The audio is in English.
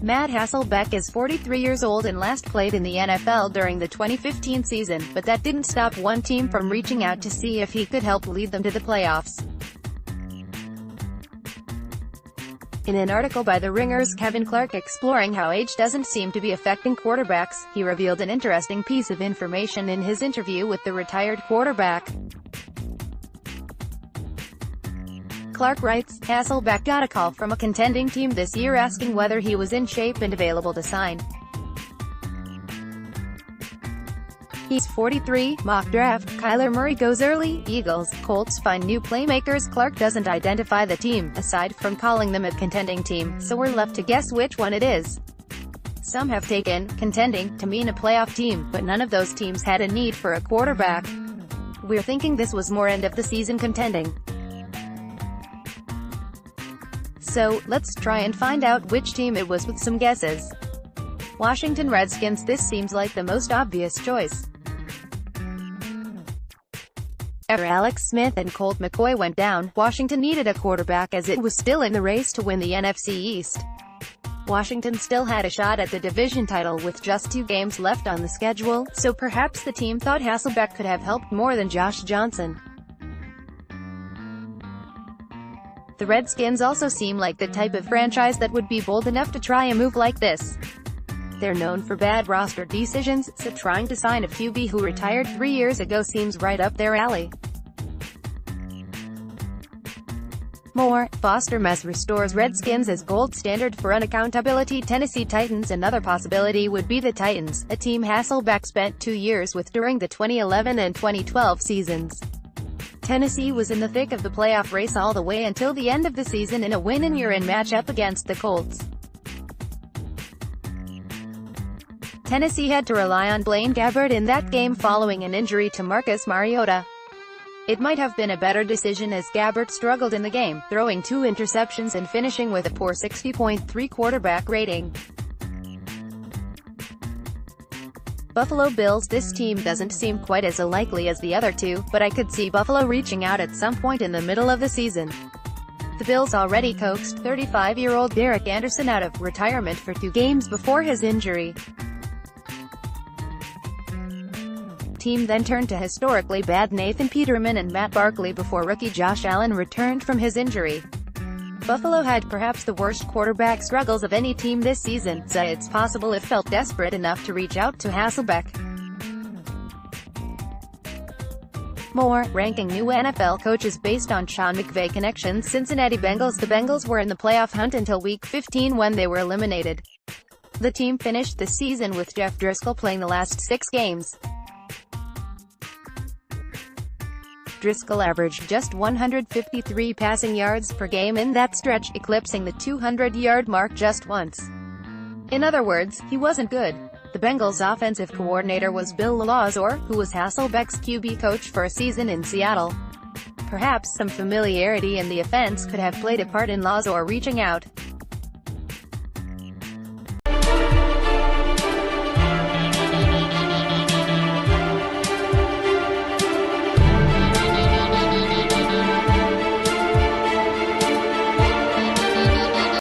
Matt Hasselbeck is 43 years old and last played in the NFL during the 2015 season, but that didn't stop one team from reaching out to see if he could help lead them to the playoffs. In an article by The Ringer's Kevin Clark exploring how age doesn't seem to be affecting quarterbacks, he revealed an interesting piece of information in his interview with the retired quarterback. Clark writes, Hasselbeck got a call from a contending team this year asking whether he was in shape and available to sign. He's 43, mock draft, Kyler Murray goes early, Eagles, Colts find new playmakers. Clark doesn't identify the team, aside from calling them a contending team, so we're left to guess which one it is. Some have taken contending to mean a playoff team, but none of those teams had a need for a quarterback. We're thinking this was more end of the season contending. So, let's try and find out which team it was with some guesses. Washington Redskins. This seems like the most obvious choice. After Alex Smith and Colt McCoy went down, Washington needed a quarterback as it was still in the race to win the NFC East. Washington still had a shot at the division title with just 2 games left on the schedule, so perhaps the team thought Hasselbeck could have helped more than Josh Johnson. The Redskins also seem like the type of franchise that would be bold enough to try a move like this. They're known for bad roster decisions, so trying to sign a QB who retired 3 years ago seems right up their alley. More, Foster Mess restores Redskins as gold standard for unaccountability. Tennessee Titans. Another possibility would be the Titans, a team Hasselbeck spent 2 years with during the 2011 and 2012 seasons. Tennessee was in the thick of the playoff race all the way until the end of the season in a win-and-you're-in matchup against the Colts. Tennessee had to rely on Blaine Gabbert in that game following an injury to Marcus Mariota. It might have been a better decision as Gabbert struggled in the game, throwing 2 interceptions and finishing with a poor 60.3 quarterback rating. Buffalo Bills. This team doesn't seem quite as likely as the other two, but I could see Buffalo reaching out at some point in the middle of the season. The Bills already coaxed 35-year-old Derek Anderson out of retirement for 2 games before his injury. Team then turned to historically bad Nathan Peterman and Matt Barkley before rookie Josh Allen returned from his injury. Buffalo had perhaps the worst quarterback struggles of any team this season, so it's possible it felt desperate enough to reach out to Hasselbeck. More, ranking new NFL coaches based on Sean McVay connections. Cincinnati Bengals. The Bengals were in the playoff hunt until Week 15 when they were eliminated. The team finished the season with Jeff Driscoll playing the last 6 games. Driscoll averaged just 153 passing yards per game in that stretch, eclipsing the 200-yard mark just once. In other words, he wasn't good. The Bengals' offensive coordinator was Bill Lazor, who was Hasselbeck's QB coach for a season in Seattle. Perhaps some familiarity in the offense could have played a part in Lazor reaching out.